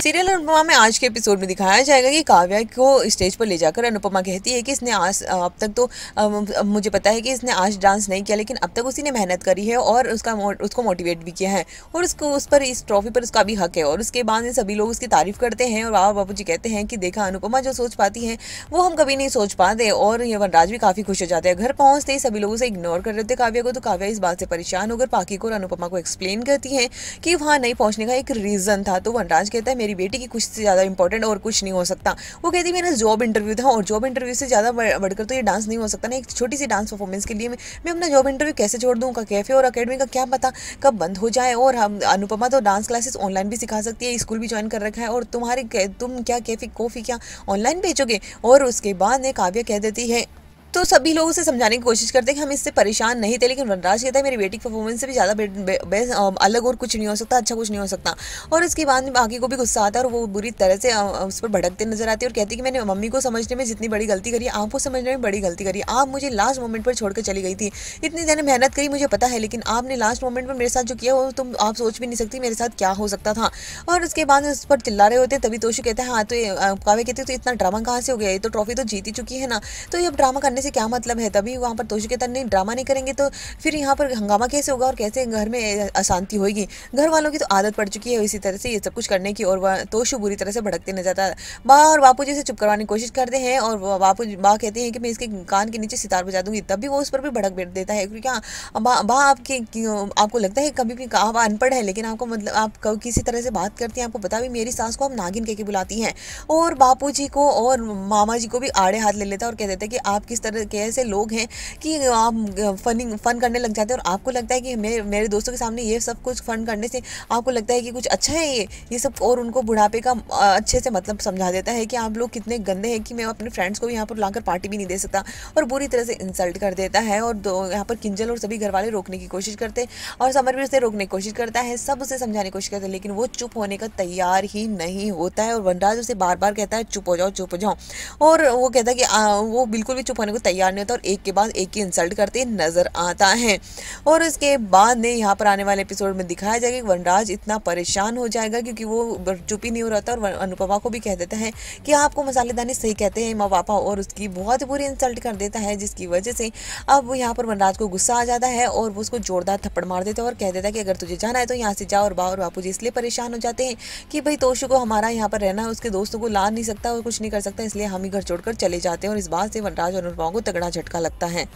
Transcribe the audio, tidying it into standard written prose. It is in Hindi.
सीरियल अनुपमा में आज के एपिसोड में दिखाया जाएगा कि काव्या को स्टेज पर ले जाकर अनुपमा कहती है कि इसने आज अब तक तो मुझे पता है कि इसने आज डांस नहीं किया, लेकिन अब तक उसी ने मेहनत करी है और उसको मोटिवेट भी किया है और उसको उस पर इस ट्रॉफी पर उसका भी हक है। और उसके बाद में सभी लोग उसकी तारीफ करते हैं और बाबा बापू जी कहते हैं कि देखा अनुपमा जो सोच पाती है वो हम कभी नहीं सोच पाते। और ये वनराज भी काफ़ी खुश हो जाते हैं। घर पहुँचते ही सभी लोग उसे इग्नोर कर रहे थे काव्या को, तो काव्या इस बात से परेशान होकर पाकी को और अनुपमा को एक्सप्लेन करती है कि वहाँ नहीं पहुँचने का एक रीज़न था। तो वनराज कहता है मेरी बेटी की खुशी से ज़्यादा इंपॉर्टेंट और कुछ नहीं हो सकता। वो कहती है मेरा जॉब इंटरव्यू था और जॉब इंटरव्यू से ज़्यादा बढ़कर तो ये डांस नहीं हो सकता ना। एक छोटी सी डांस परफॉर्मेंस के लिए मैं अपना जॉब इंटरव्यू कैसे छोड़ दूँ? का कैफ़े और अकेडमी का क्या पता कब बंद हो जाए। और हम अनुपमा तो डांस क्लासेस ऑनलाइन भी सिखा सकती है, स्कूल भी ज्वाइन कर रखा है, और तुम क्या कैफ़े कॉफ़ी क्या ऑनलाइन बेचोगे? और उसके बाद ने काव्या कह देती है, तो सभी लोग उसे समझाने की कोशिश करते हैं कि हम इससे परेशान नहीं थे, लेकिन वनराज कहता है मेरी बेटी की परफॉर्मेंस से भी ज़्यादा अलग और कुछ नहीं हो सकता, अच्छा कुछ नहीं हो सकता। और इसके बाद में बाकी को भी गुस्सा आता है और वो बुरी तरह से उस पर भड़कते नजर आती है और कहती है कि मैंने मम्मी को समझने में जितनी बड़ी गलती करी, आपको समझने में बड़ी गलती करी। आप मुझे लास्ट मोमेंट पर छोड़कर चली गई थी, इतनी देर मेहनत करी मुझे पता है, लेकिन आपने लास्ट मोमेंट पर मेरे साथ जो किया वो तुम आप सोच भी नहीं सकती मेरे साथ क्या हो सकता था। और उसके बाद उस पर चिल्ला रहे होते हैं, तभी तोशु कहता है हाँ तो काव्या कहती है तो इतना ड्रामा कहाँ से हो गया, ये तो ट्रॉफी तो जीती चुकी है ना, तो ये अब ड्रामा करने से क्या मतलब है? तभी वहाँ पर तोशु कहता नहीं ड्रामा नहीं करेंगे तो फिर यहाँ पर हंगामा कैसे होगा और कैसे घर में अशांति होगी? घर वालों की तो आदत पड़ चुकी है इसी तरह से ये सब कुछ करने की। और वह तोशु बुरी तरह से भड़कते नजर आता है। माँ और बापू जी से चुप करवाने की कोशिश करते हैं और माँ कहते हैं कि मैं इसके कान के नीचे सितार बजा दूंगी, तब भी वो उस पर भी भड़क बैठ देता है। क्या माँ आपको लगता है कभी भी आप अनपढ़ है, लेकिन आपको मतलब आप किसी तरह से बात करती हैं, आपको पता भी मेरी सास को आप नागिन कह के बुलाती हैं। और बापू जी को और मामा जी को भी आड़े हाथ ले लेता है और कह देता है कि आप किस तरह के ऐसे लोग हैं कि आप फन करने लग जाते हैं और आपको लगता है कि मेरे दोस्तों के सामने ये सब कुछ फन करने से आपको लगता है कि कुछ अच्छा है ये सब। और उनको बुढ़ापे का अच्छे से मतलब समझा देता है कि आप लोग कितने गंदे हैं कि मैं अपने फ्रेंड्स को यहाँ पर लाकर पार्टी भी नहीं दे सकता, और बुरी तरह से इंसल्ट कर देता है। और यहाँ पर किंजल और सभी घर वाले रोकने की कोशिश करते हैं और समर भी उसे रोकने की कोशिश करता है, सब उसे समझाने की कोशिश करते हैं, लेकिन वो चुप होने का तैयार ही नहीं होता है। और वनराज उसे बार बार कहता है चुप हो जाओ चुप हो जाओ, और वो कहता है कि वो बिल्कुल भी चुप होने को तैयार नहीं होता और एक के बाद एक की इंसल्ट करते नजर आता है। और उसके बाद ने यहाँ पर आने वाले एपिसोड में दिखाया जाएगा कि वनराज इतना परेशान हो जाएगा क्योंकि वो चुप ही नहीं हो रहा था और अनुपमा को भी कह देता है कि आपको मसालेदानी सही कहते हैं माँ पापा, और उसकी बहुत बुरी इंसल्ट कर देता है, जिसकी वजह से अब यहाँ पर वनराज को गुस्सा आ जाता है और वो उसको जोरदार थप्पड़ मार देता है और कह देता है कि अगर तुझे जाना है तो यहाँ से जाओ। और बापू जी इसलिए परेशान हो जाते हैं कि भाई तोशु को हमारा यहाँ पर रहना है, उसके दोस्तों को ला नहीं सकता और कुछ नहीं कर सकता, इसलिए हम ही घर छोड़कर चले जाते हैं। और इस बात से वनराज और अनुपमा को तगड़ा झटका लगता है।